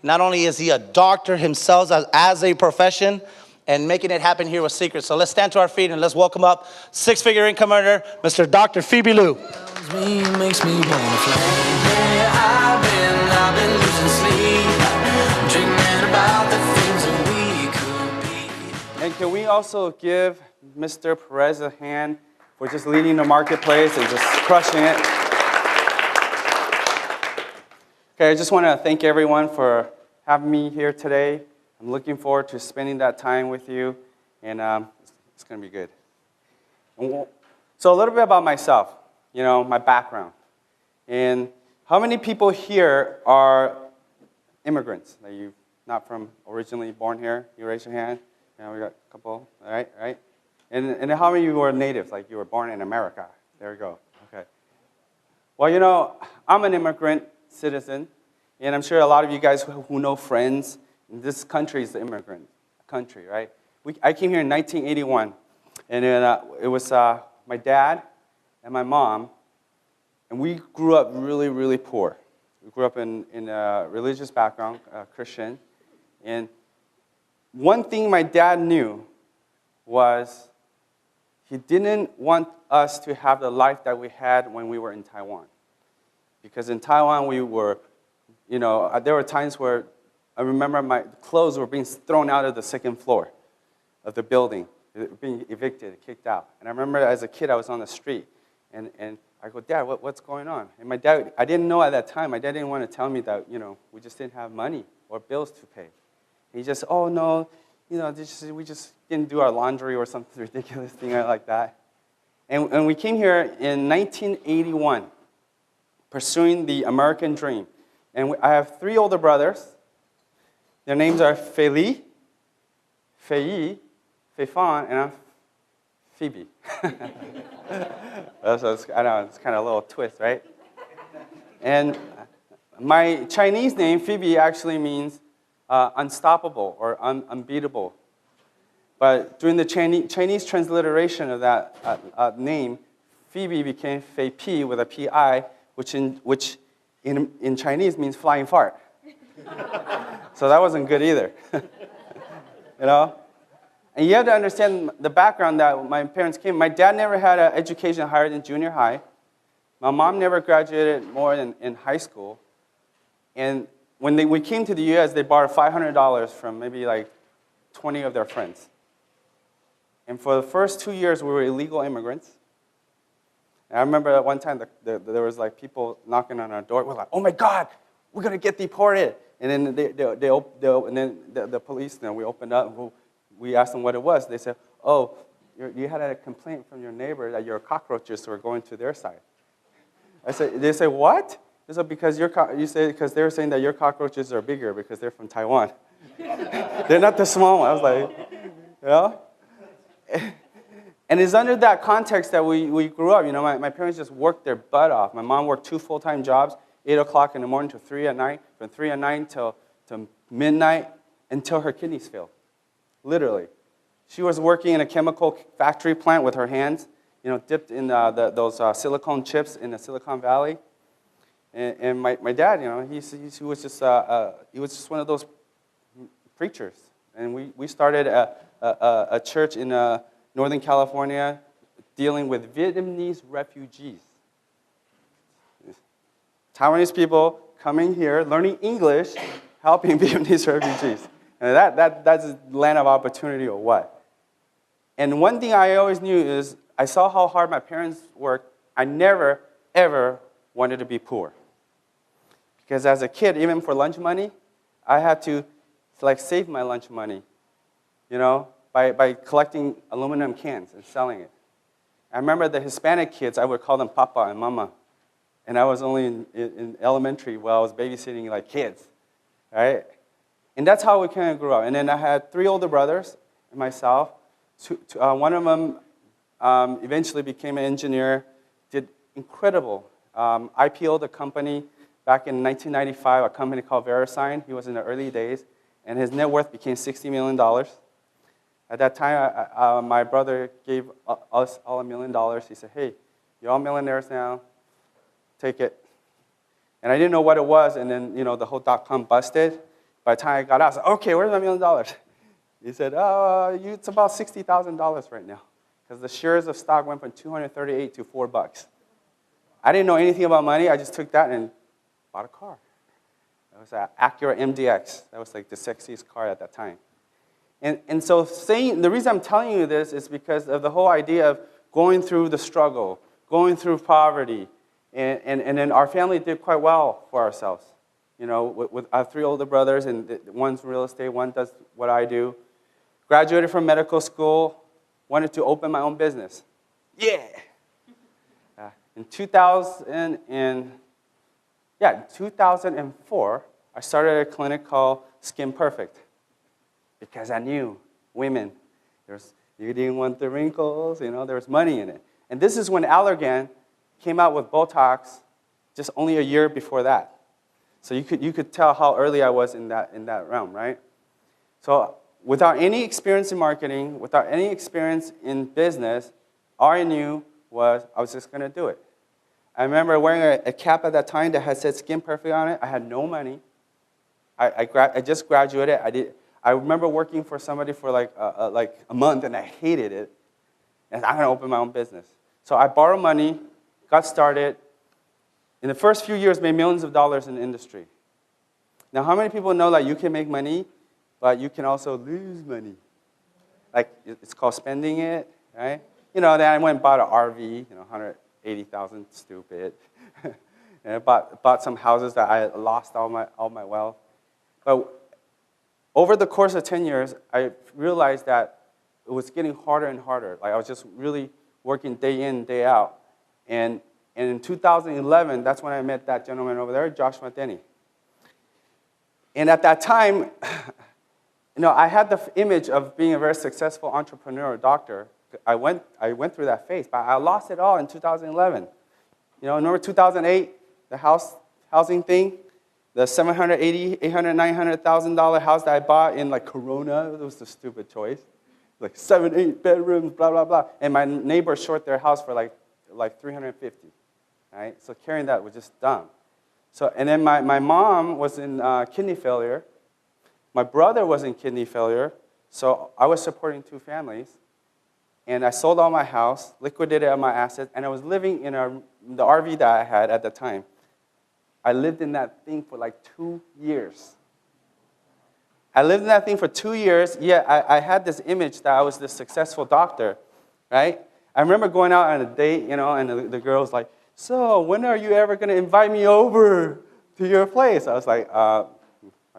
Not only is he a doctor himself as a profession, and making it happen here with Seacret. So let's stand to our feet and let's welcome up six-figure income earner, Mr. Dr. FeiBi Liu. Makes me wanna fly. Yeah, I've been losing sleep, dreaming about the things that we could be. And can we also give Mr. Perez a hand for just leading the marketplace and just crushing it? Okay, I just want to thank everyone for having me here today. I'm looking forward to spending that time with you, and it's going to be good. So a little bit about myself, my background. And how many people here are immigrants? Are you not originally born here? You raise your hand. Yeah, we got a couple, all right? And how many of you are natives, like you were born in America? There we go, okay. Well, I'm an immigrant citizen, and I'm sure a lot of you guys who know friends, this country is the immigrant country, right? I came here in 1981, and it was my dad and my mom, and we grew up really, really poor. We grew up in a religious background, Christian, and one thing my dad knew was he didn't want us to have the life that we had when we were in Taiwan. Because in Taiwan, we were, there were times where I remember my clothes were being thrown out of the second floor of the building, being evicted, kicked out. And I remember as a kid, I was on the street, and I go, Dad, what's going on? And my dad, I didn't know at that time, my dad didn't want to tell me that, we just didn't have money or bills to pay. He just, oh, no, we just didn't do our laundry or something ridiculous thing like that. And we came here in 1981, pursuing the American dream. And I have three older brothers. Their names are Fei, Fei, Feifan, and I'm FeiBi. So I know, it's kind of a little twist, right? And my Chinese name, FeiBi, actually means unstoppable or unbeatable. But during the Chinese transliteration of that name, FeiBi became FeiPi with a P-I, which in Chinese means flying fart. So that wasn't good either, And you have to understand the background that my parents came. My dad never had an education higher than junior high. My mom never graduated more than in high school. And when we came to the U.S., they borrowed $500 from maybe like 20 of their friends. And for the first 2 years, we were illegal immigrants. And I remember at one time there was like people knocking on our door. We're like, oh my God, we're gonna get deported. And then the police, we opened up, and we asked them what it was. They said, oh, you had a complaint from your neighbor that your cockroaches were going to their side. They said, what? They said, because because they were saying that your cockroaches are bigger because they're from Taiwan. They're not the small one. I was like, And it's under that context that we grew up. My parents just worked their butt off. My mom worked 2 full-time jobs, 8 o'clock in the morning to 3 at night, from 3 at night till midnight until her kidneys failed, literally. She was working in a chemical factory plant with her hands, dipped in those silicone chips in the Silicon Valley. And my dad, he was just one of those preachers. And we started a church in Northern California dealing with Vietnamese refugees. Taiwanese people coming here, learning English, helping Vietnamese refugees. And that's a land of opportunity or what? And one thing I always knew is I saw how hard my parents worked. I never, ever wanted to be poor. Because as a kid, even for lunch money, I had to save my lunch money, by collecting aluminum cans and selling it. I remember the Hispanic kids, I would call them Papa and Mama. And I was only in elementary while I was babysitting kids, right? And that's how we kind of grew up. And then I had 3 older brothers and myself. One of them eventually became an engineer, did incredible. IPO'd the company back in 1995, a company called VeriSign. He was in the early days, and his net worth became $60 million. At that time, my brother gave us all $1 million. He said, hey, you're all millionaires now. Take it. And I didn't know what it was, and then, the whole dot-com busted, By the time I got out, I was like, okay, where's my $1 million? He said, it's about $60,000 right now. Because the shares of stock went from 238 to $4. I didn't know anything about money. I just took that and bought a car. It was an Acura MDX. That was like the sexiest car at that time. And so the reason I'm telling you this is because of the whole idea of going through the struggle, going through poverty. And then our family did quite well for ourselves. You know, with I have 3 older brothers, and one's real estate, one does what I do. Graduated from medical school, wanted to open my own business. Yeah! In 2004, I started a clinic called Skin Perfect because I knew women, you didn't want the wrinkles, there was money in it. And this is when Allergan came out with Botox just only a year before that. So you could tell how early I was in that realm, right? So without any experience in marketing, without any experience in business, all I knew was I was just going to do it. I remember wearing a cap at that time that had said Skin Perfect on it. I had no money. I just graduated. I remember working for somebody for like a month, and I hated it. And I'm going to open my own business. So I borrowed money, got started. In the first few years, made millions of dollars in the industry. Now, how many people know that you can make money, but you can also lose money? Like, it's called spending it, right? Then I went and bought an RV, $180,000, stupid. And I bought some houses that I lost all my wealth. But over the course of 10 years, I realized that it was getting harder and harder. Like, I was just really working day in, day out. And in 2011, that's when I met that gentleman over there, Joshua Denny. And at that time, I had the image of being a very successful entrepreneur or doctor. I went through that phase, but I lost it all in 2011. Remember 2008, the housing thing? The $780,000, $800,000, $900,000 house that I bought in like Corona, it was the stupid choice. Like 7, 8 bedrooms, blah, blah, blah. And my neighbor short their house for like 350. Right? So carrying that was just dumb. So, and then my mom was in kidney failure. My brother was in kidney failure. So I was supporting 2 families. And I sold all my house, liquidated all my assets, and I was living in the RV that I had at the time. I lived in that thing for like 2 years. I lived in that thing for 2 years, yet I had this image that I was this successful doctor, right? I remember going out on a date, and the girl was like, so when are you ever going to invite me over to your place? I was like, my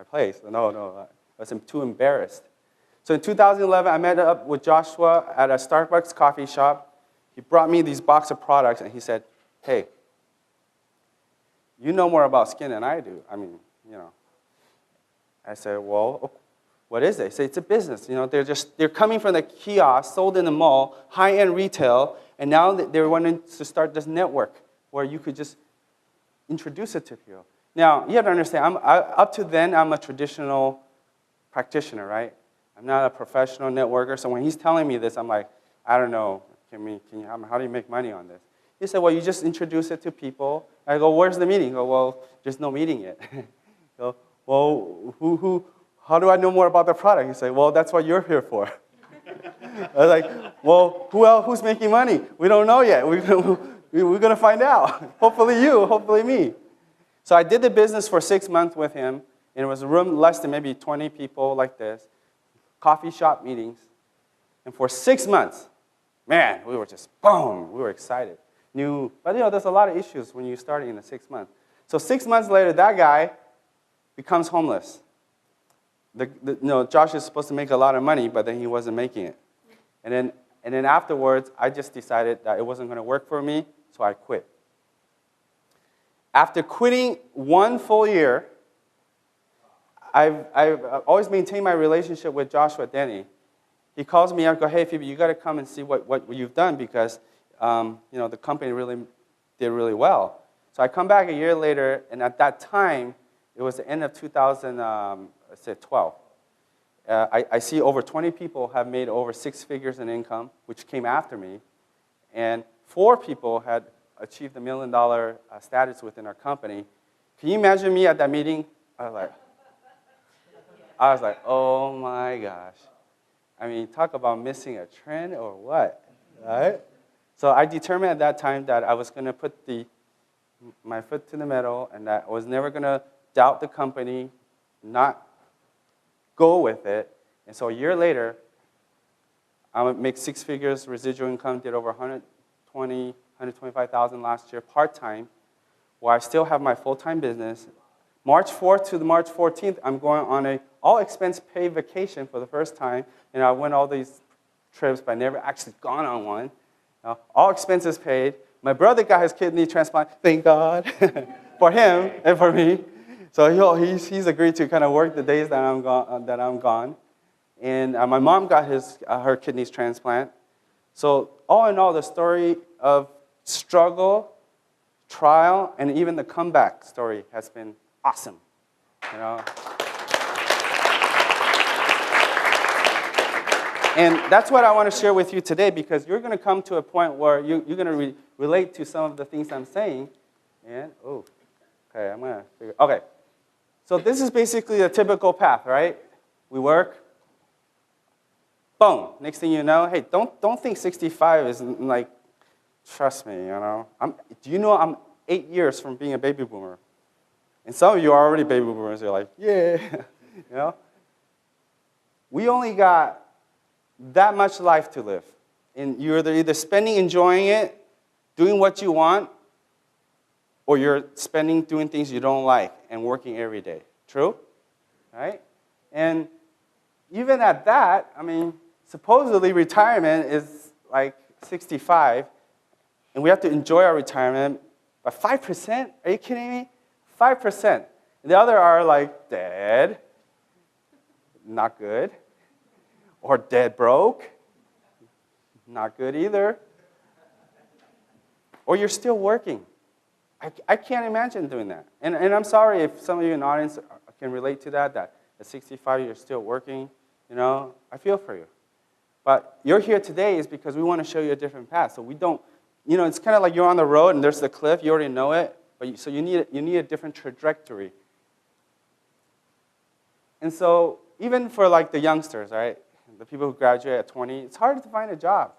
place? No, I was too embarrassed. So in 2011, I met up with Joshua at a Starbucks coffee shop. He brought me these box of products, and he said, hey, you know more about skin than I do. I mean, I said, well, what is it? He said, it's a business. They're coming from the kiosk, sold in the mall, high-end retail, and now they're wanting to start this network where you could just introduce it to people. Now, you have to understand, up to then, I'm a traditional practitioner, right? I'm not a professional networker, so when he's telling me this, I'm like, I don't know, how do you make money on this? He said, well, you just introduce it to people. I go, where's the meeting? He go, well, there's no meeting yet. I go, well, how do I know more about the product? He said, well, that's what you're here for. I was like, well, who's making money? We don't know yet. We're going to find out. Hopefully you, hopefully me. So I did the business for 6 months with him, and it was a room less than maybe 20 people like this, coffee shop meetings. And for 6 months, man, we were just, boom, we were excited. But there's a lot of issues when you're starting in the 6 months. So 6 months later, that guy becomes homeless. Josh is supposed to make a lot of money, but then he wasn't making it. And then afterwards, I just decided that it wasn't going to work for me, so I quit. After quitting 1 full year, I've always maintained my relationship with Joshua Denny. He calls me up and goes, hey, FeiBi, you got to come and see what you've done because the company really did really well. So I come back a year later, and at that time, it was the end of 2012. I see over 20 people have made over 6 figures in income, which came after me, and 4 people had achieved the $1 million status within our company. Can you imagine me at that meeting? I was like, I was like, oh my gosh. I mean, talk about missing a trend or what, right? So I determined at that time that I was going to put my foot to the metal and that I was never going to doubt the company, not go with it. And so a year later, I would make 6 figures, residual income, did over 125,000 last year, part-time, while I still have my full-time business. March 4th to the March 14th, I'm going on a all-expense-paid vacation for the first time. And I went all these trips, but I never actually gone on one. All expenses paid. My brother got his kidney transplant, thank God, for him and for me. So he's agreed to kind of work the days that I'm gone. And my mom got her kidneys transplant. So all in all, the story of struggle, trial, and even the comeback story has been awesome. And that's what I want to share with you today, because you're going to come to a point where you're going to relate to some of the things I'm saying. And, okay, I'm going to figure, okay. So this is basically a typical path, right? We work, boom. Next thing you know, hey, don't think 65 is like, trust me, do you know I'm 8 years from being a baby boomer? And some of you are already baby boomers. You're like, yeah, We only got that much life to live. And you're either spending enjoying it, doing what you want, or you're spending doing things you don't like and working every day. True? Right? And even at that, I mean, supposedly retirement is like 65, and we have to enjoy our retirement. But 5%? Are you kidding me? 5%. The other are like dead, not good, or dead broke, not good either. Or you're still working. I can't imagine doing that. And I'm sorry if some of you in the audience can relate to that at 65 you're still working. I feel for you. But you're here today is because we want to show you a different path. So we don't, it's kind of like you're on the road and there's the cliff, you already know it, but so you need a different trajectory. And so even for like the youngsters, right, the people who graduate at 20, it's hard to find a job.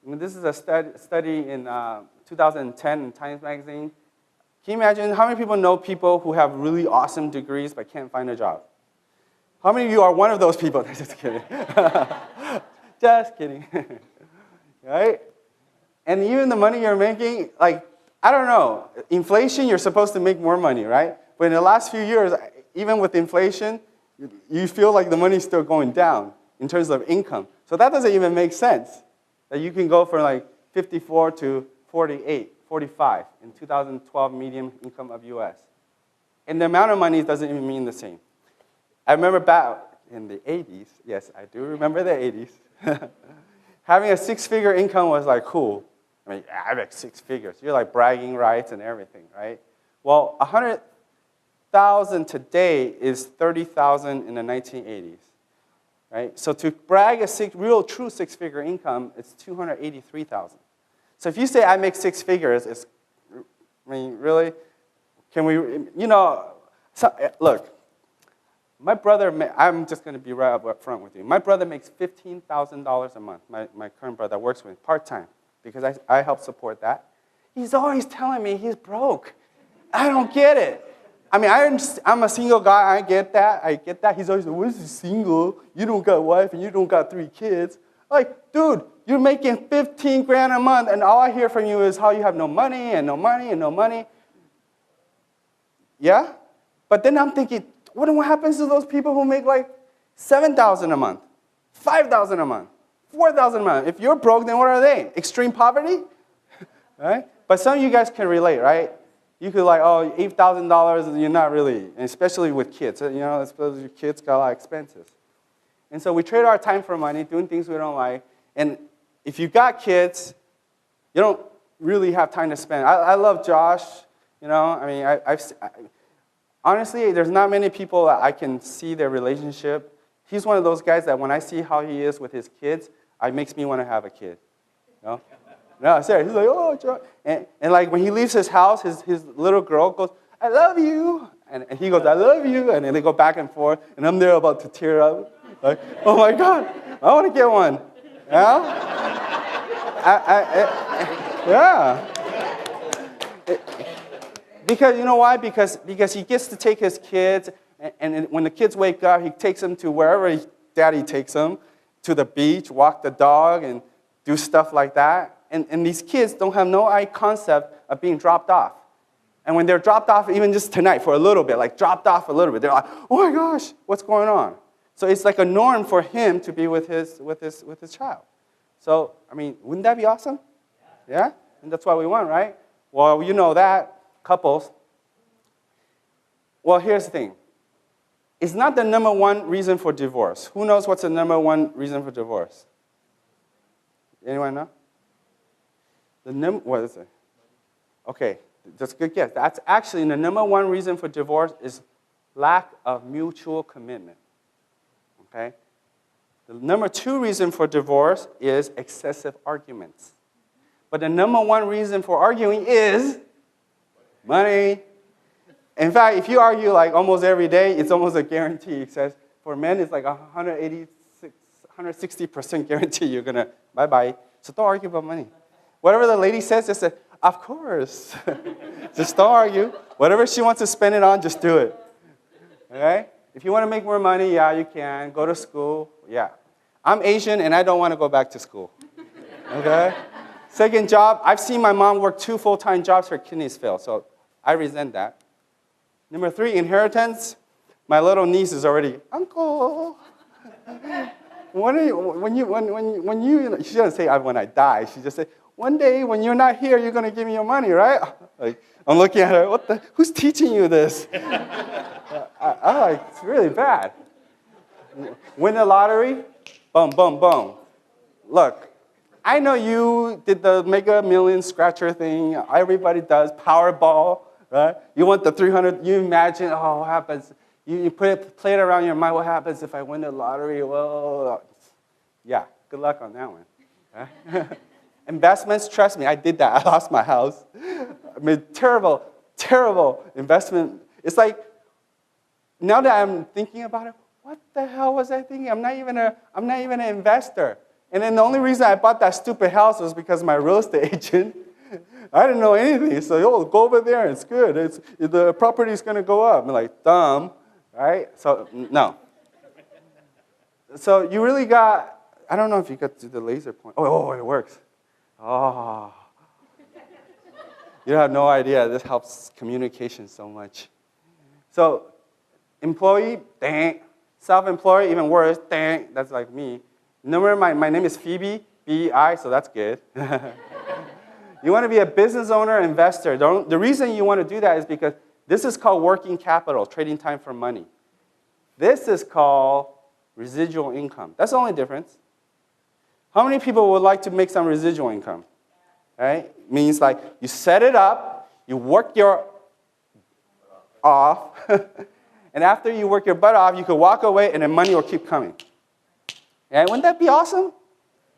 I mean, this is a study in 2010 in Times Magazine. Can you imagine how many people know people who have really awesome degrees but can't find a job? How many of you are one of those people? Just kidding. Just kidding. Right? And even the money you're making, like, I don't know. Inflation, you're supposed to make more money, right? But in the last few years, even with inflation, you feel like the money's still going down in terms of income. So that doesn't even make sense. That you can go from like 54 to 48, 45 in 2012 median income of US. And the amount of money doesn't even mean the same. I remember back in the 80s, yes, I do remember the 80s, having a 6-figure income was like cool. I mean, I make 6 figures. You're like bragging rights and everything, right? Well, 100,000 today is 30,000 in the 1980s. Right? So to brag a real true 6-figure income, it's 283,000. So if you say I make 6 figures, really? Can we, look, my brother, I'm just going to be right up front with you. My brother makes $15,000 a month, my current brother works with me, part-time, because I help support that. He's always telling me he's broke. I don't get it. I mean, I'm a single guy. I get that. He's always like, what is he single? You don't got a wife and you don't got 3 kids. Like, dude, you're making 15 grand a month and all I hear from you is how you have no money and no money and no money. Yeah? But then I'm thinking, what happens to those people who make like 7,000 a month, 5,000 a month, 4,000 a month? If you're broke, then what are they? Extreme poverty? Right? But some of you guys can relate, right? You could like, oh, $8,000, you're not really, and especially with kids. Especially your kids got a lot of expenses. And so we trade our time for money, doing things we don't like. And if you got kids, you don't really have time to spend. I love Josh. Honestly, there's not many people that I can see their relationship. He's one of those guys that when I see how he is with his kids, it makes me want to have a kid. No, seriously, he's like, oh, Joe. And like when he leaves his house, his little girl goes, I love you. And he goes, I love you. And then they go back and forth. And I'm there about to tear up. Like, oh my God, I want to get one. Yeah? Yeah. Because you know why? Because he gets to take his kids, and when the kids wake up, he takes them to wherever daddy takes them, to the beach, walk the dog, and do stuff like that. And these kids don't have no concept of being dropped off. And when they're dropped off, even just tonight for a little bit, like dropped off a little bit, they're like, oh my gosh, what's going on? So it's like a norm for him to be with his child. So, I mean, wouldn't that be awesome? Yeah? And that's what we want, right? Well, you know that, couples. Well, here's the thing. It's not the number one reason for divorce. Who knows what's the number one reason for divorce? Anyone know? What is it? Okay, that's a good guess. That's actually the number one reason for divorce is lack of mutual commitment. Okay? The number two reason for divorce is excessive arguments. But the number one reason for arguing is money. In fact, if you argue like almost every day, it's almost a guarantee. It says for men, it's like 160% guarantee you're going to bye-bye. So don't argue about money. Whatever the lady says, just say, of course. Just don't argue. Whatever she wants to spend it on, just do it. Okay? If you want to make more money, yeah, you can. Go to school, yeah. I'm Asian, and I don't want to go back to school. Okay? Second job, I've seen my mom work 2 full-time jobs, her kidneys fail, so I resent that. Number 3, inheritance. My little niece is already, Uncle. When you, she doesn't say when I die, she just say, one day when you're not here, you're going to give me your money, right? Like, I'm looking at her, who's teaching you this? I'm like, it's really bad. Win the lottery, boom, boom, boom. Look, I know you did the Mega Million Scratcher thing. Everybody does, Powerball, right? You want the 300, you imagine, oh, what happens? You play it around your mind, what happens if I win the lottery? Well, yeah, good luck on that one. Right? Investments, trust me, I did that. I lost my house. I made terrible, terrible investment. It's like, now that I'm thinking about it, what the hell was I thinking? I'm not even an investor. And then the only reason I bought that stupid house was because my real estate agent. I didn't know anything. So, go over there. It's good. The property's going to go up. I'm like, dumb, right? So, no. So you really got, I don't know if you got to the laser point. Oh, it works. Oh. You have no idea. This helps communication so much. So, employee, dang. Self-employed, even worse, dang. That's like me. Remember, my name is FeiBi, B-I, so that's good. You want to be a business owner, investor. The reason you want to do that is because this is called working capital, trading time for money. This is called residual income. That's the only difference. How many people would like to make some residual income? Right? Means like you set it up, you work your off, and after you work your butt off, you can walk away and the money will keep coming. Yeah, wouldn't that be awesome?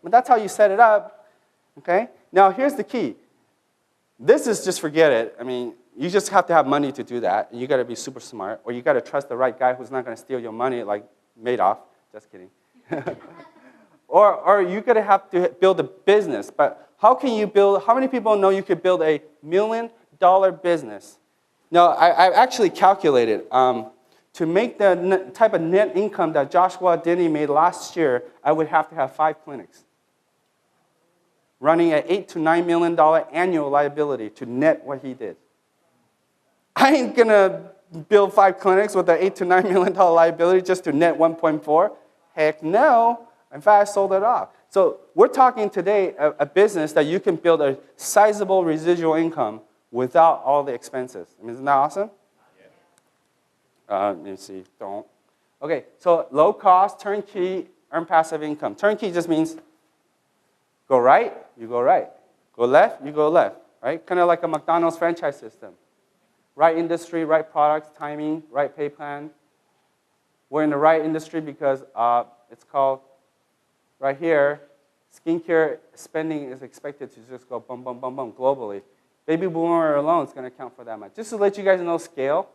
But that's how you set it up. Okay? Now here's the key. This is just forget it. I mean, you just have to have money to do that. You got to be super smart, or you got to trust the right guy who's not going to steal your money like Madoff. Just kidding. Or you're going to have to build a business. But how many people know you could build a $1 million business? Now, I actually calculated. To make the type of net income that Joshua Denny made last year, I would have to have 5 clinics. Running an $8 to $9 million annual liability to net what he did. I ain't going to build 5 clinics with an $8 to $9 million liability just to net 1.4. Heck no. In fact, I sold it off. So we're talking today a business that you can build a sizable residual income without all the expenses. I mean, isn't that awesome? Let me see, don't. Okay, so low cost, turnkey, earn passive income. Turnkey just means go right, you go right. Go left, you go left, right? Kind of like a McDonald's franchise system. Right industry, right products, timing, right pay plan. We're in the right industry because it's called, right here, skincare spending is expected to just go boom, boom, boom, boom globally. Baby boomer alone is going to account for that much. Just to let you guys know scale.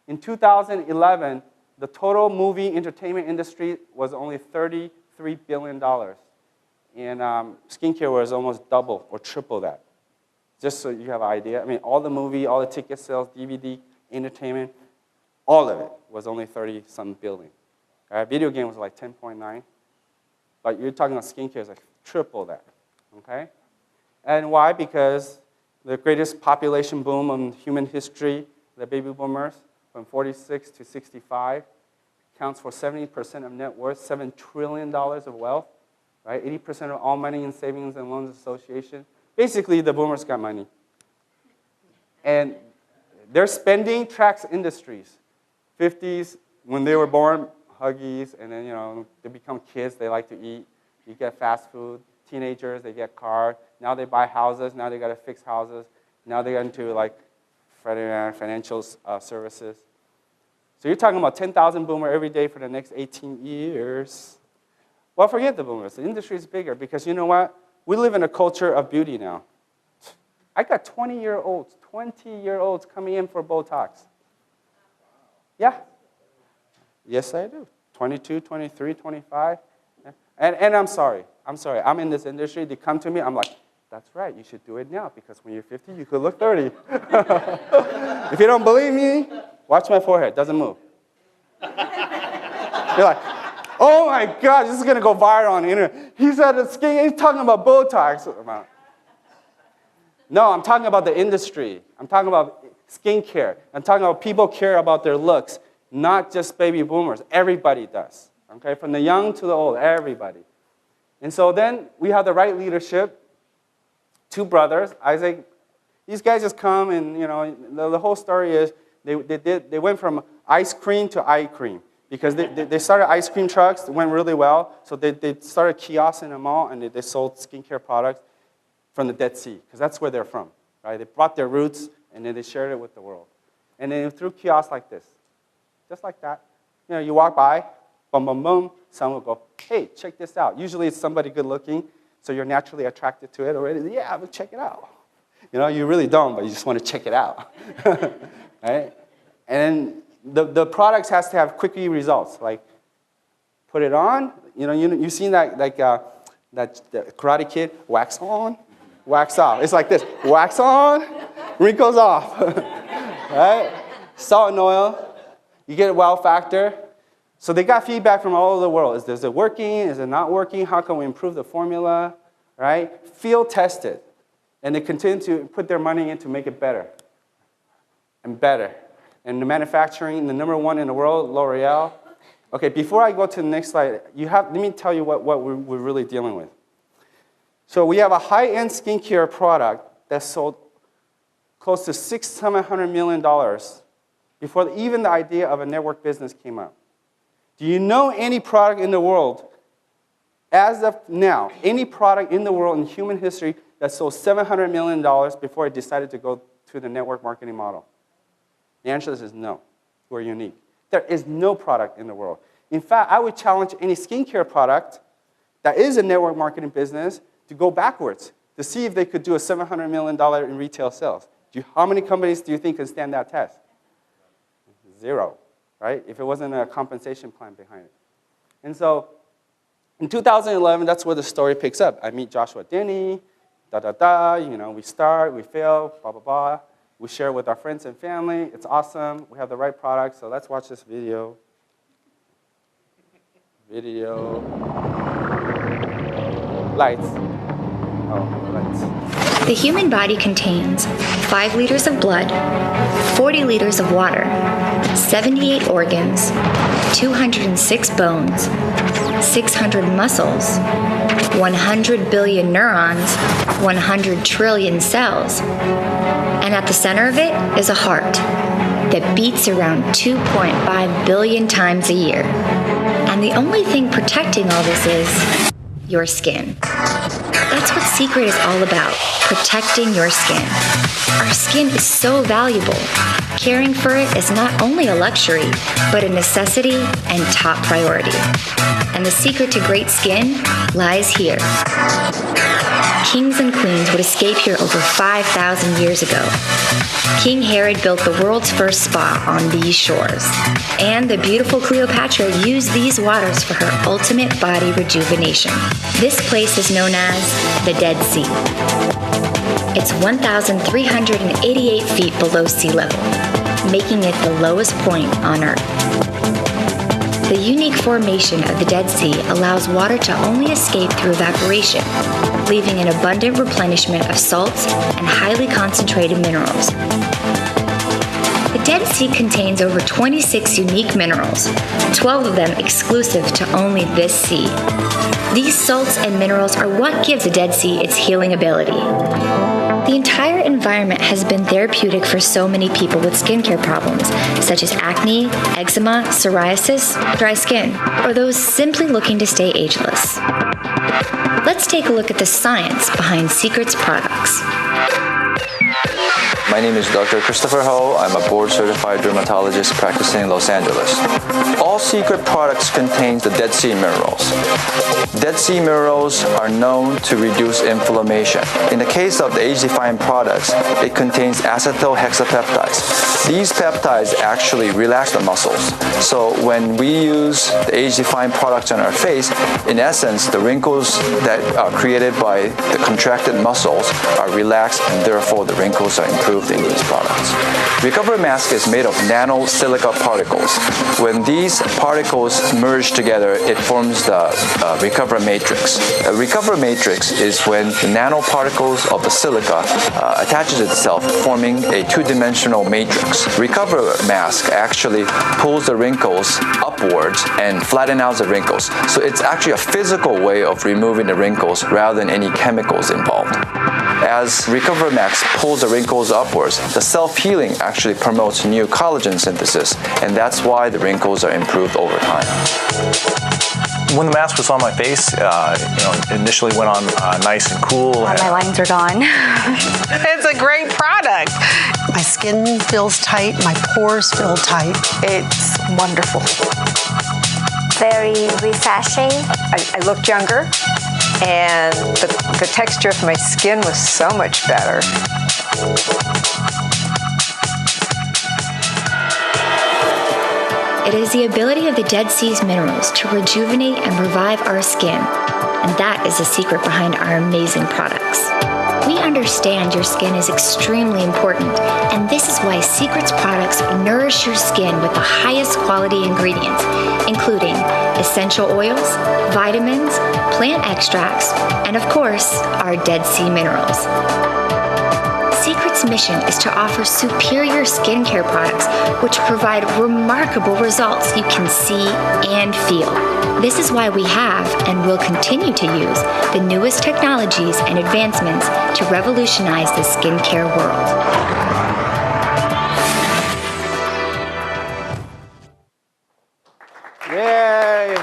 In 2011, the total movie entertainment industry was only $33 billion. And skincare was almost double or triple that. Just so you have an idea. I mean, all the movie, all the ticket sales, DVD, entertainment, all of it was only 30-some billion. Video game was like 10.9. But you're talking about skincare is like triple that, okay? And why? Because the greatest population boom in human history, the baby boomers, from 46 to 65, accounts for 70% of net worth, $7 trillion of wealth, right? 80% of all money in savings and loans association. Basically, the boomers got money. And their spending tracks industries. 50s, when they were born, Huggies, and then, they become kids, they like to eat. You get fast food. Teenagers, they get cars. Now they buy houses. Now they got to fix houses. Now they get into like financial services. So you're talking about 10,000 boomer every day for the next 18 years. Well, forget the boomers. The industry is bigger because you know what? We live in a culture of beauty now. I got 20-year-olds coming in for Botox. Yeah. Yes, I do. 22, 23, 25. And I'm sorry. I'm in this industry. They come to me. I'm like, that's right. You should do it now because when you're 50, you could look 30. If you don't believe me, watch my forehead. Doesn't move. You're like, oh my God, this is going to go viral on the internet. He's talking about Botox. No, I'm talking about the industry. I'm talking about skincare. I'm talking about people care about their looks, not just baby boomers. Everybody does. Okay, from the young to the old, everybody. And so then we have the right leadership. Two brothers, Isaac. These guys just come and, the whole story is they went from ice cream to eye cream because they started ice cream trucks. It went really well. So they started kiosks in the mall and they sold skincare products from the Dead Sea because that's where they're from, right? They brought their roots and then they shared it with the world. And then through kiosks like this, just like that. You walk by, boom, boom, boom. Someone will go, hey, check this out. Usually it's somebody good looking, so you're naturally attracted to it already. Yeah, but check it out. You really don't, but you just want to check it out. Right? And the products has to have quick results. Like, put it on. You've seen that, like, that Karate Kid, wax on, wax off. It's like this, wax on, wrinkles off. Right? Salt and oil. You get a wow factor. So they got feedback from all over the world. Is it working? Is it not working? How can we improve the formula? Right? Field tested. And they continue to put their money in to make it better and better. And the manufacturing, the number one in the world, L'Oreal. Okay, before I go to the next slide, let me tell you what we're really dealing with. So we have a high-end skincare product that sold close to $600 million before even the idea of a network business came up. Do you know any product in the world, as of now, any product in the world in human history that sold $700 million before it decided to go to the network marketing model? The answer is no. We're unique. There is no product in the world. In fact, I would challenge any skincare product that is a network marketing business to go backwards to see if they could do a $700 million in retail sales. How many companies do you think can stand that test? Zero. Right? If it wasn't a compensation plan behind it. And so in 2011, that's where the story picks up. I meet Joshua Denny, we start, we fail, blah, blah, blah. We share with our friends and family. It's awesome. We have the right product. So let's watch this video. Lights. Oh, lights. The human body contains 5 liters of blood, 40 liters of water, 78 organs, 206 bones, 600 muscles, 100 billion neurons, 100 trillion cells. And at the center of it is a heart that beats around 2.5 billion times a year. And the only thing protecting all this is your skin. That's what Seacret is all about, protecting your skin. Our skin is so valuable. Caring for it is not only a luxury, but a necessity and top priority. And the secret to great skin lies here. Kings and queens would escape here over 5,000 years ago. King Herod built the world's first spa on these shores. And the beautiful Cleopatra used these waters for her ultimate body rejuvenation. This place is known as the Dead Sea. It's 1,388 feet below sea level, making it the lowest point on Earth. The unique formation of the Dead Sea allows water to only escape through evaporation, leaving an abundant replenishment of salts and highly concentrated minerals. The Dead Sea contains over 26 unique minerals, 12 of them exclusive to only this sea. These salts and minerals are what gives the Dead Sea its healing ability. The entire environment has been therapeutic for so many people with skincare problems, such as acne, eczema, psoriasis, dry skin, or those simply looking to stay ageless. Let's take a look at the science behind Seacret's products. My name is Dr. Christopher Ho. I'm a board-certified dermatologist practicing in Los Angeles. All Seacret products contain the Dead Sea minerals. Dead Sea minerals are known to reduce inflammation. In the case of the age-defying products, it contains acetyl-hexapeptides. These peptides actually relax the muscles. So when we use the age-defying products on our face, in essence, the wrinkles that are created by the contracted muscles are relaxed, and therefore the wrinkles are improved in these products. Recover Mask is made of nano-silica particles. When these particles merge together, it forms the Recover Matrix. A Recover Matrix is when the nanoparticles of the silica attaches itself, forming a two-dimensional matrix. Recover Mask actually pulls the wrinkles upwards and flattens out the wrinkles. So it's actually a physical way of removing the wrinkles rather than any chemicals involved. As Recover Max pulls the wrinkles upwards, the self-healing actually promotes new collagen synthesis, and that's why the wrinkles are improved over time. When the mask was on my face, initially went on nice and cool. My lines are gone. It's a great product. My skin feels tight, my pores feel tight. It's wonderful. Very refreshing. I looked younger, and the texture of my skin was so much better. It is the ability of the Dead Sea's minerals to rejuvenate and revive our skin, and that is the secret behind our amazing products. We understand your skin is extremely important, and this is why Seacret's products nourish your skin with the highest quality ingredients, including essential oils, vitamins, plant extracts, and of course, our Dead Sea minerals. Seacret's mission is to offer superior skincare products which provide remarkable results you can see and feel. This is why we have and will continue to use the newest technologies and advancements to revolutionize the skincare world. Yay!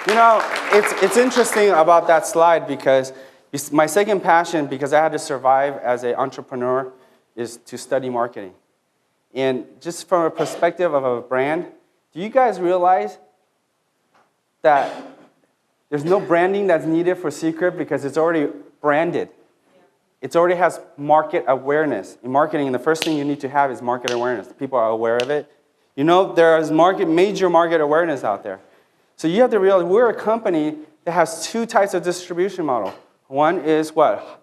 You know, it's interesting about that slide because my second passion, because I had to survive as an entrepreneur, is to study marketing. And just from a perspective of a brand, do you guys realize that there's no branding that's needed for Seacret because it's already branded? It already has market awareness. In marketing, the first thing you need to have is market awareness. People are aware of it. You know, there is major market awareness out there. So you have to realize we're a company that has two types of distribution model. One is what?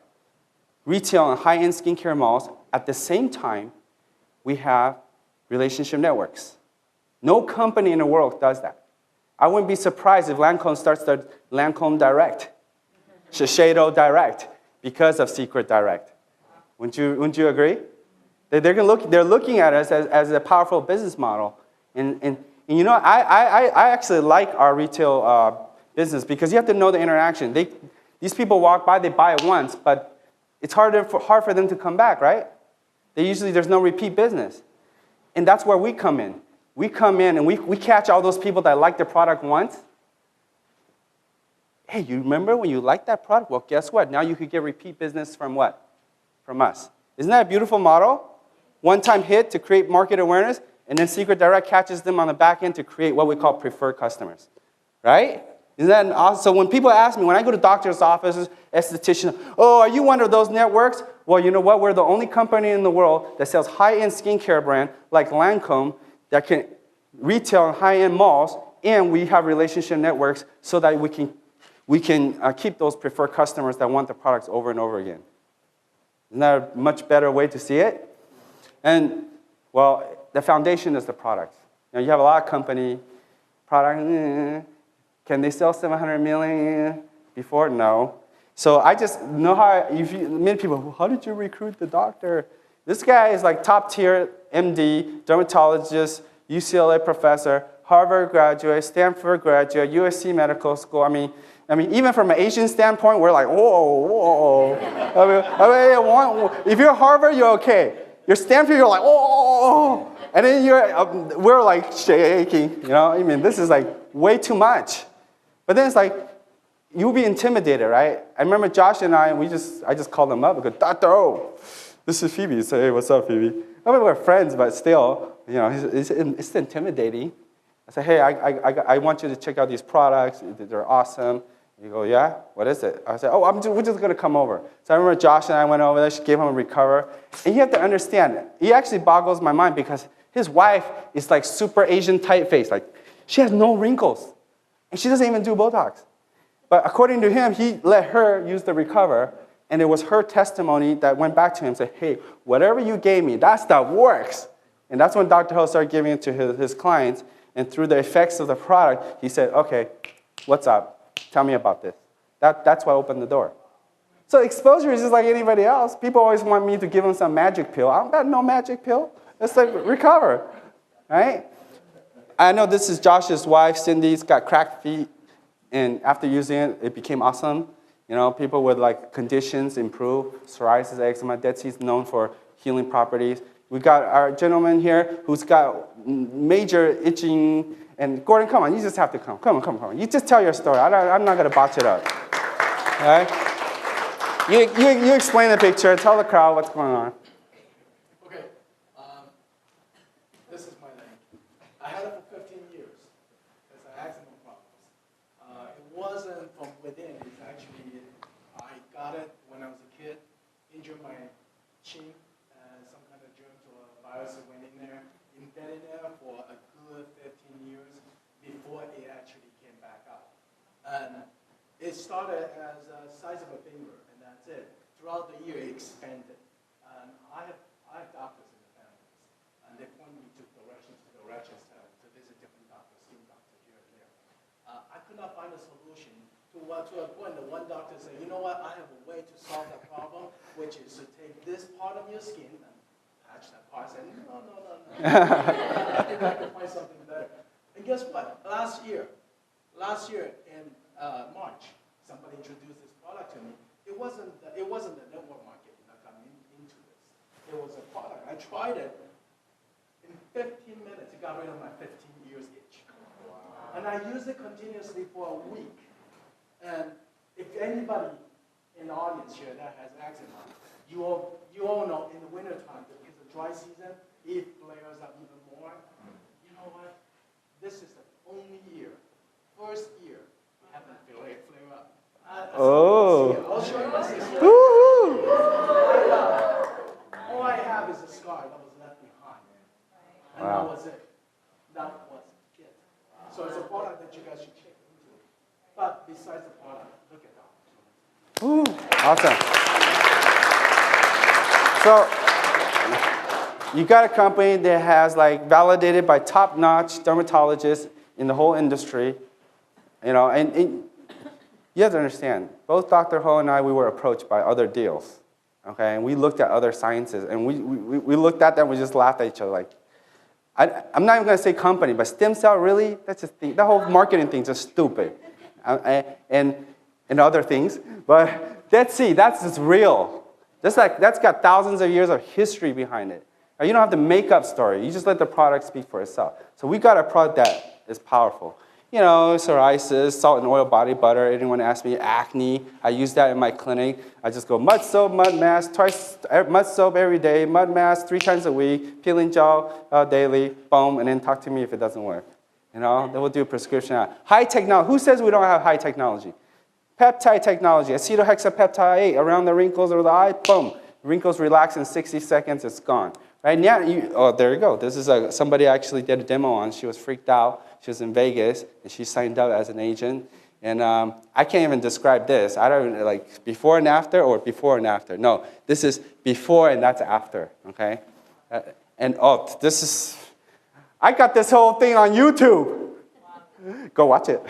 Retail and high-end skincare malls. At the same time, we have relationship networks. No company in the world does that. I wouldn't be surprised if Lancome starts the Lancome Direct, Shiseido Direct, because of Seacret Direct. Wouldn't you agree? They're looking at us as a powerful business model. And you know, I actually like our retail business because you have to know the interaction. These people walk by, they buy it once, but it's hard for them to come back, right? There's no repeat business. And that's where we come in. We come in and we catch all those people that like the product once, hey, you remember when you liked that product? Well, guess what? Now you could get repeat business from what? From us. Isn't that a beautiful model? One-time hit to create market awareness, and then Seacret Direct catches them on the back end to create what we call preferred customers, right? Isn't that awesome? So when people ask me, when I go to doctor's offices, estheticians, oh, are you one of those networks? Well, you know what? We're the only company in the world that sells high-end skincare brand like Lancome that can retail in high-end malls, and we have relationship networks so that we can keep those preferred customers that want the products over and over again. Isn't that a much better way to see it? And, well, the foundation is the product. You have a lot of company, product, can they sell 700 million before? No. So I just know how, many people, how did you recruit the doctor? This guy is like top tier MD, dermatologist, UCLA professor, Harvard graduate, Stanford graduate, USC Medical School. I mean, even from an Asian standpoint, we're like, whoa. If you're Harvard, you're okay. You're Stanford, you're like, whoa. And then we're like shaking, this is like way too much. But then it's like, you'll be intimidated, right? I remember Josh and I just called him up and go, Dr. O, this is FeiBi. Say, hey, what's up, FeiBi? I mean, we're friends, but still, it's intimidating. I say, hey, I want you to check out these products. They're awesome. You go, yeah? What is it? I said, we're just going to come over. So I remember Josh and I went over there. She gave him a recover. And you have to understand, he actually boggles my mind because his wife is like super Asian typeface. Like, she has no wrinkles. And she doesn't even do Botox. But according to him, he let her use the recover. And it was her testimony that went back to him and said, hey, whatever you gave me, that stuff works. And that's when Dr. Ho started giving it to his clients. And through the effects of the product, he said, okay, what's up? Tell me about this. That's what opened the door. So exposure is just like anybody else. People always want me to give them some magic pill. I don't got no magic pill. It's like recover, right? I know this is Josh's wife, Cindy's got cracked feet. And after using it, it became awesome. People with like conditions improve. Psoriasis, eczema, Dead Sea is known for healing properties. We got our gentleman here who's got major itching. And Gordon, come on, you just have to come. Come on. You just tell your story. I'm not going to botch it up. All right? You explain the picture. Tell the crowd what's going on. Okay. This is my name. I had it for 15 years. It's an eczema problem. It wasn't from within. It's actually, I got it when I was a kid, injured my chin, some kind of germs or virus went in there, embedded there for a good 15 years before it actually came back out. And it started as the size of a finger, and that's it. Throughout the year, it expanded. And I have doctors in the families, and they point me to directions to visit different doctors, skin doctors here and there. I could not find a solution to a point that one doctor said, you know what, I have a way to solve that problem, which is to take this part of your skin and patch that part. I said, no. I think I can find something better. And guess what? Last year in March, somebody introduced this product to me. It wasn't the network marketing that got me into this. It was a product. I tried it. In 15 minutes, it got rid of my 15 years itch. Wow. And I used it continuously for a week. And if anybody in the audience here that has eczema, you all know in the wintertime, it's a dry season, it flares up even more. You know what? This is the only first year, we haven't flare up. I'll show you my sister. All I have is a scar that was left behind. And that was it. That was it. So it's a product that you guys should check into. But besides the product, look at that. Awesome. So you got a company that has like validated by top-notch dermatologists in the whole industry, and you have to understand, both Dr. Ho and I, we were approached by other deals, okay? And we looked at other sciences, and we looked at them, we just laughed at each other like, I'm not even gonna say company, but stem cell, really? That's just that whole marketing thing is just stupid. And other things, but Dead Sea, that's just real. That's got thousands of years of history behind it. Now, you don't have to make up story, you just let the product speak for itself. So we got a product that is powerful. You know, psoriasis, salt and oil body butter. Anyone ask me acne, I use that in my clinic. I just go mud soap, mud mask, mud soap every day, mud mask 3 times a week, peeling gel daily, boom, and then talk to me if it doesn't work. You know, then we'll do a prescription. High technology. Who says we don't have high technology? Peptide technology, acetohexapeptide around the wrinkles or the eye, boom. Wrinkles relax in 60 seconds, it's gone. Right now, oh, there you go. This is somebody I actually did a demo on. She was freaked out. She was in Vegas, and she signed up as an agent. And I can't even describe this. I don't, like, before and after or before and after. No, this is before and that's after, okay? This is, I got this whole thing on YouTube. Go watch it,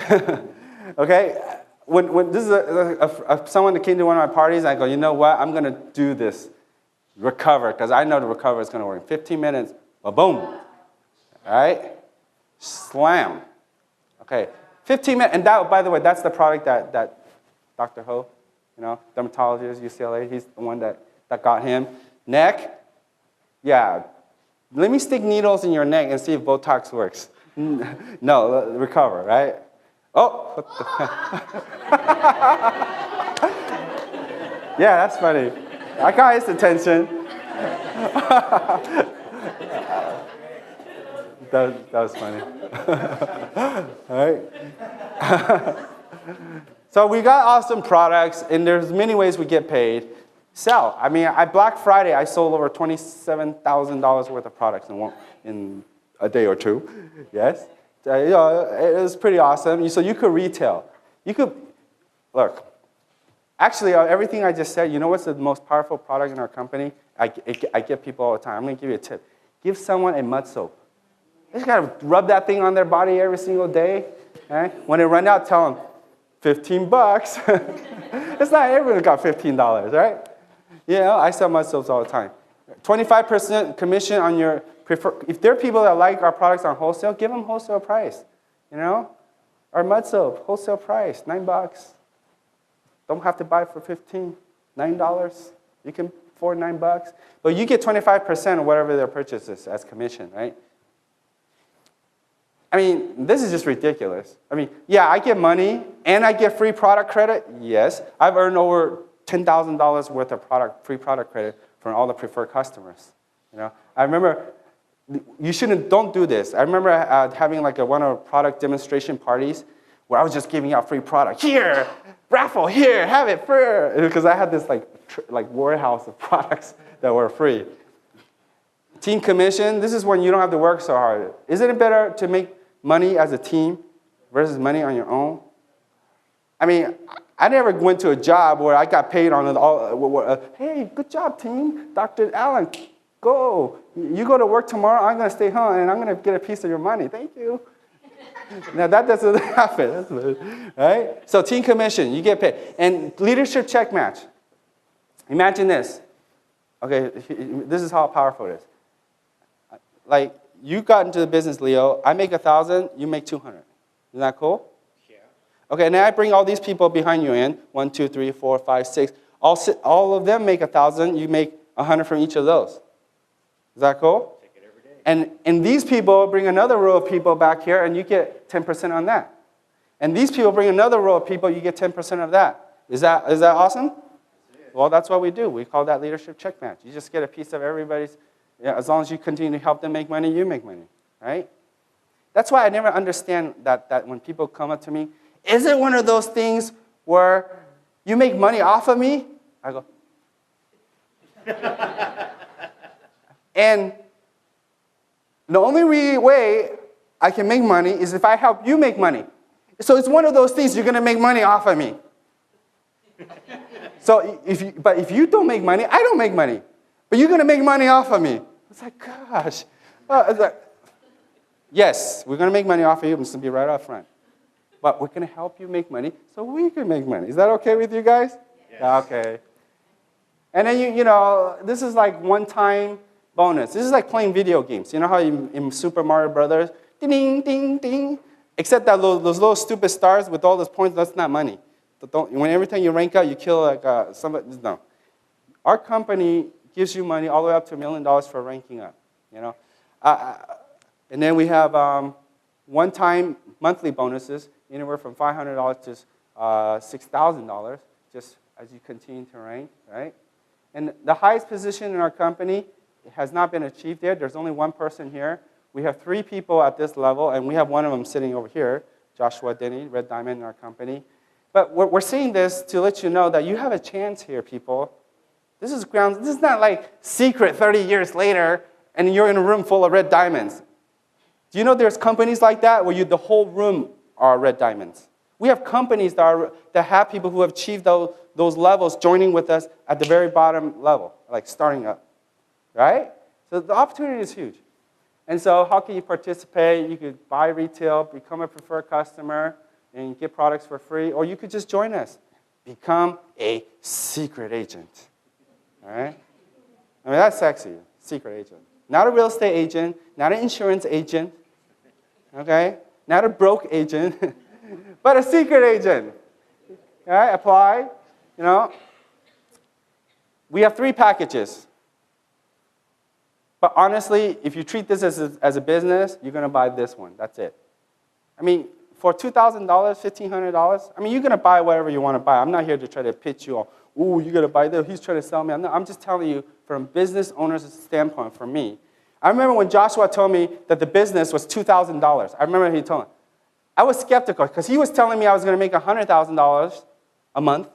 okay? When this is someone that came to one of my parties, I go, you know what? I'm going to do this. Recover, because I know the recover is going to work. In 15 minutes, boom. All right? Slam. Okay, 15 minutes. And that, by the way, that's the product that Dr. Ho, you know, dermatologist, UCLA, he's the one that got him. Neck, yeah. Let me stick needles in your neck and see if Botox works. No, recover, right? Oh. Yeah, that's funny. I got his attention. that was funny. All right. So we got awesome products, and there's many ways we get paid. Sell. I mean, Black Friday, I sold over $27,000 worth of products in a day or two. Yes. You know, it was pretty awesome. So you could retail. You could, look. Actually, everything I just said, you know what's the most powerful product in our company? I get people all the time. I'm going to give you a tip. Give someone a mud soap. They just got to rub that thing on their body every single day. Okay? When they run out, tell them, $15. It's not everyone got $15, right? You know, I sell mud soaps all the time. 25% commission on your if there are people that like our products on wholesale, give them wholesale price. You know? Our mud soap, wholesale price, $9. Don't have to buy it for $15, $9. You can afford $9. But you get 25% of whatever their purchase is as commission, right? I mean, this is just ridiculous. I mean, yeah, I get money and I get free product credit. Yes, I've earned over $10,000 worth of free product credit from all the preferred customers. You know, I remember don't do this. I remember having like one of our product demonstration parties where I was just giving out free product. Here, raffle, here, have it for, because I had this like warehouse of products that were free. Team commission, this is when you don't have to work so hard. Isn't it better to make money as a team versus money on your own? I mean, I never went to a job where I got paid on it all. Hey, good job, team. Dr. Allen, go. You go to work tomorrow, I'm going to stay home, and I'm going to get a piece of your money. Thank you. Now, that doesn't happen, right? So team commission, you get paid. And leadership check match. Imagine this. Okay, this is how powerful it is. Like, you got into the business, Leo. I make 1,000, you make 200. Isn't that cool? Yeah. Okay, now I bring all these people behind you in. 1, 2, 3, 4, 5, 6. All of them make 1,000. You make 100 from each of those. Is that cool? Take it every day. And these people bring another row of people back here, and you get 10% on that. And these people bring another row of people, you get 10% of that. Is that awesome? Well, that's what we do. We call that leadership check match. You just get a piece of everybody's. Yeah, as long as you continue to help them make money, you make money, right? That's why I never understand that when people come up to me, is it one of those things where you make money off of me? I go, and the only way I can make money is if I help you make money. So it's one of those things, you're going to make money off of me. So if you don't make money, I don't make money. But you're going to make money off of me. It's like, gosh. It's like, yes, we're going to make money off of you. I'm just going to be right up front. But we're going to help you make money so we can make money. Is that okay with you guys? Yes. Okay. And then, you know, this is like one-time bonus. This is like playing video games. You know how in Super Mario Brothers, ding, ding, ding. Except that those little stupid stars with all those points, that's not money. When every time you rank out, you kill like somebody. No. Our company gives you money all the way up to $1 million for ranking up, you know. And then we have one-time monthly bonuses, anywhere from $500 to $6,000, just as you continue to rank, right? And the highest position in our company has not been achieved yet. There's only one person here. We have 3 people at this level, and we have one of them sitting over here, Joshua Denny, Red Diamond in our company. But we're saying this to let you know that you have a chance here, people. This is not like secret 30 years later, and you're in a room full of red diamonds. Do you know there's companies like that where the whole room are red diamonds? We have companies that have people who have achieved those levels joining with us at the very bottom level, like starting up, right? So the opportunity is huge. And so how can you participate? You could buy retail, become a preferred customer, and get products for free, or you could just join us. Become a secret agent, all right? I mean, that's sexy, secret agent. Not a real estate agent, not an insurance agent, okay? Not a broke agent, but a secret agent. All right, apply, We have 3 packages. But honestly, if you treat this as a business, you're going to buy this one. That's it. I mean, for $2,000, $1,500, I mean, you're going to buy whatever you want to buy. I'm not here to try to pitch you on, ooh, you're going to buy this. He's trying to sell me. I'm just telling you from business owner's standpoint for me. I remember when Joshua told me that the business was $2,000. I remember he told me. I was skeptical because he was telling me I was going to make $100,000 a month,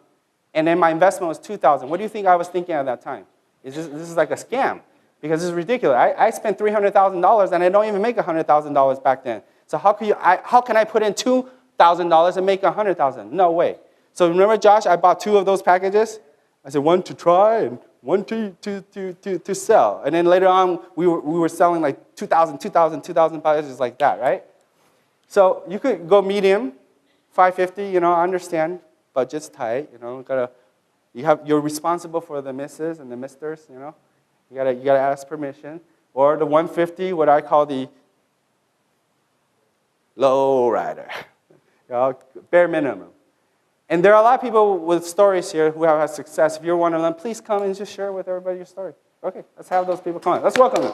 and then my investment was $2,000. What do you think I was thinking at that time? This is like a scam. Because it's ridiculous. I spent $300,000 and I don't even make $100,000 back then. So how can I put in $2,000 and make $100,000? No way. So remember, Josh, I bought 2 of those packages. I said one to try and one to sell. And then later on, we were selling like 2,000 packages like that, right? So you could go medium, 550. I understand budget's tight. You're responsible for the misses and the misters. You gotta ask permission. Or the 150, what I call the low rider, bare minimum. And there are a lot of people with stories here who have had success. If you're one of them, please come and just share with everybody your story. Okay, let's have those people come on. Let's welcome them.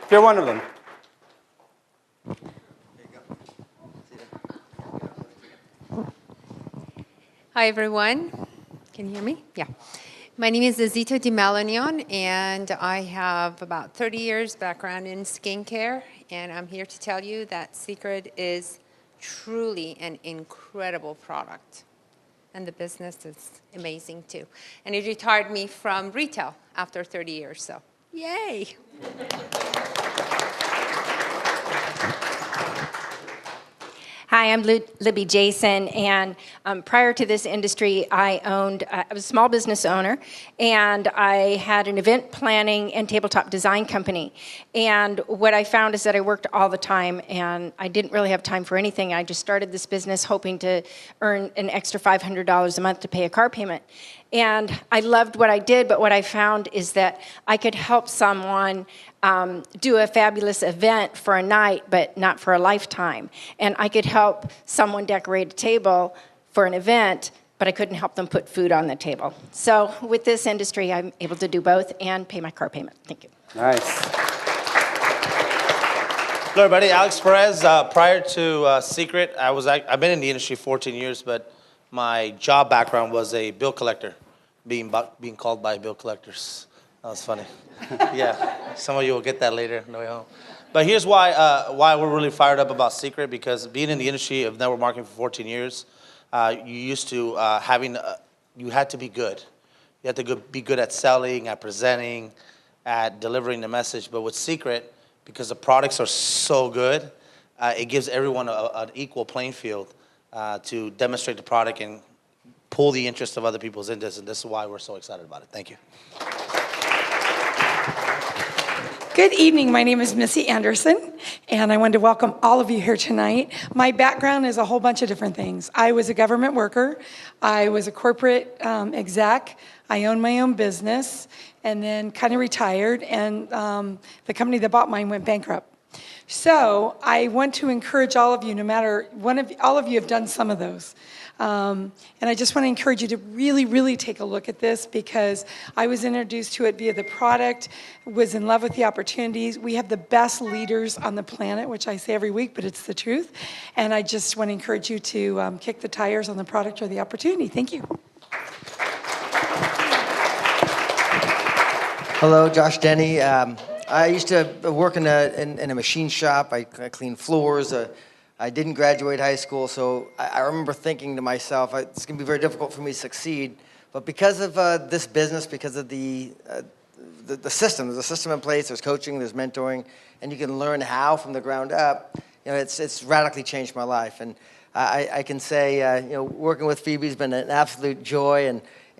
If you're one of them. Hi, everyone. Can you hear me? Yeah. My name is Azita Di Malagnon, and I have about 30 years background in skincare, and I'm here to tell you that Seacret is truly an incredible product, and the business is amazing too. And it retired me from retail after 30 years, so yay! Hi, I'm Libby Jason, and prior to this industry, I was a small business owner, and I had an event planning and tabletop design company. And what I found is that I worked all the time, and I didn't really have time for anything. I just started this business hoping to earn an extra $500 a month to pay a car payment. And I loved what I did, but what I found is that I could help someone do a fabulous event for a night, but not for a lifetime. And I could help someone decorate a table for an event, but I couldn't help them put food on the table. So with this industry, I'm able to do both and pay my car payment. Thank you. Nice. Hello, everybody. Alex Perez. Prior to Seacret, I've been in the industry 14 years, but my job background was a bill collector, being called by bill collectors. That was funny. Yeah, some of you will get that later on the way home. But here's why we're really fired up about Seacret, because being in the industry of network marketing for 14 years, you used to you had to be good. You had to be good at selling, at presenting, at delivering the message. But with Seacret, because the products are so good, it gives everyone an equal playing field to demonstrate the product and pull the interest of other people's interest. And this is why we're so excited about it. Thank you. Good evening. My name is Missy Anderson, and I wanted to welcome all of you here tonight. My background is a whole bunch of different things. I was a government worker. I was a corporate exec. I owned my own business, and then kind of retired, and the company that bought mine went bankrupt. So I want to encourage all of you, no matter, all of you have done some of those. And I just want to encourage you to really, really take a look at this, because I was introduced to it via the product, was in love with the opportunities. We have the best leaders on the planet, which I say every week, but it's the truth. And I just want to encourage you to kick the tires on the product or the opportunity. Thank you. Hello, Josh Denny. I used to work in a machine shop. I cleaned floors. I didn't graduate high school, so I remember thinking to myself, it's going to be very difficult for me to succeed. But because of this business, because of the system, there's a system in place. There's coaching, there's mentoring, and you can learn how from the ground up. You know, it's radically changed my life, and I can say, you know, working with FeiBi has been an absolute joy,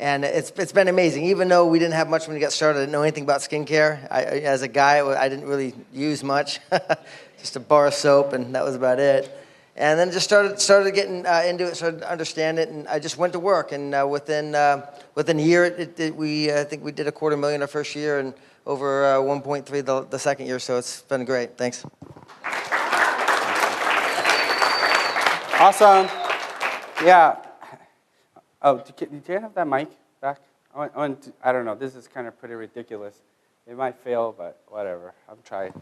and it's been amazing. Even though we didn't have much when we got started, I didn't know anything about skincare. As a guy, I didn't really use much, just a bar of soap, and that was about it. And then just started getting into it, started to understand it, and I just went to work. And within a year, I think we did $250,000 our first year, and over 1.3 the second year. So it's been great. Thanks. Awesome. Yeah. Oh, do you have that mic back? I don't know. This is kind of pretty ridiculous. It might fail, but whatever. I'm trying.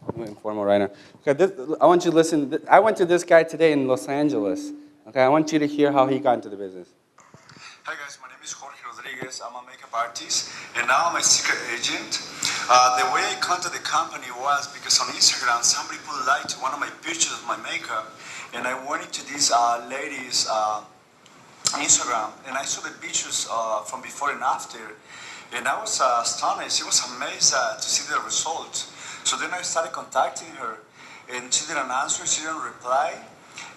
I'm informal right now. Okay, I want you to listen. I went to this guy today in Los Angeles. Okay, I want you to hear how he got into the business. Hi guys, my name is Jorge Rodriguez. I'm a makeup artist, and now I'm a secret agent. The way I contacted the company was because on Instagram, somebody put a like to one of my pictures of my makeup, and I went into this lady's Instagram, and I saw the pictures from before and after, and I was astonished. I was amazed to see the results. So then I started contacting her, and she didn't answer, she didn't reply,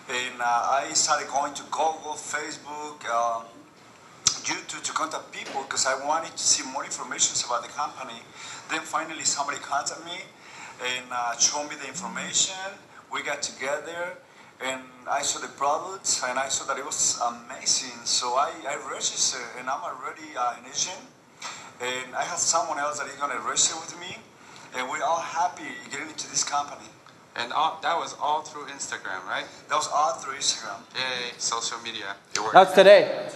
and I started going to Google, Facebook, YouTube to contact people because I wanted to see more information about the company. Then finally somebody contacted me and showed me the information. We got together, and I saw the products, and I saw that it was amazing. So I registered, and I'm already an agent, and I have someone else that is going to register with me, and we're all happy getting into this company. And that was all through Instagram, right? That was all through Instagram. Yay, social media. It worked. That's today.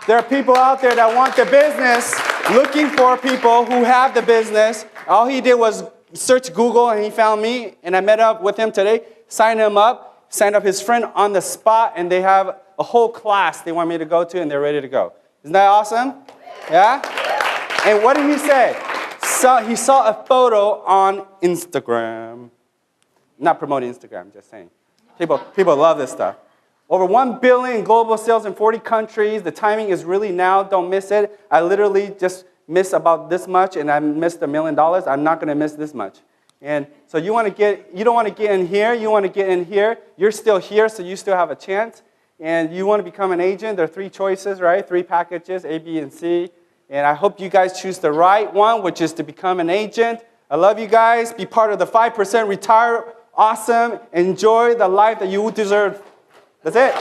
There are people out there that want the business, looking for people who have the business. All he did was search Google, and he found me, and I met up with him today, signed him up, signed up his friend on the spot, and they have a whole class they want me to go to, and they're ready to go. Isn't that awesome? Yeah? And what did he say? So he saw a photo on Instagram. Not promoting Instagram, just saying. People love this stuff. Over 1 billion global sales in 40 countries. The timing is really now. Don't miss it. I literally just missed about this much, and I missed $1 million. I'm not going to miss this much. And so you don't want to get in here. You want to get in here. You're still here, so you still have a chance. And you want to become an agent. There are 3 choices, right? 3 packages, A, B, and C. And I hope you guys choose the right one, which is to become an agent. I love you guys. Be part of the 5%. Retire awesome. Enjoy the life that you deserve. That's it.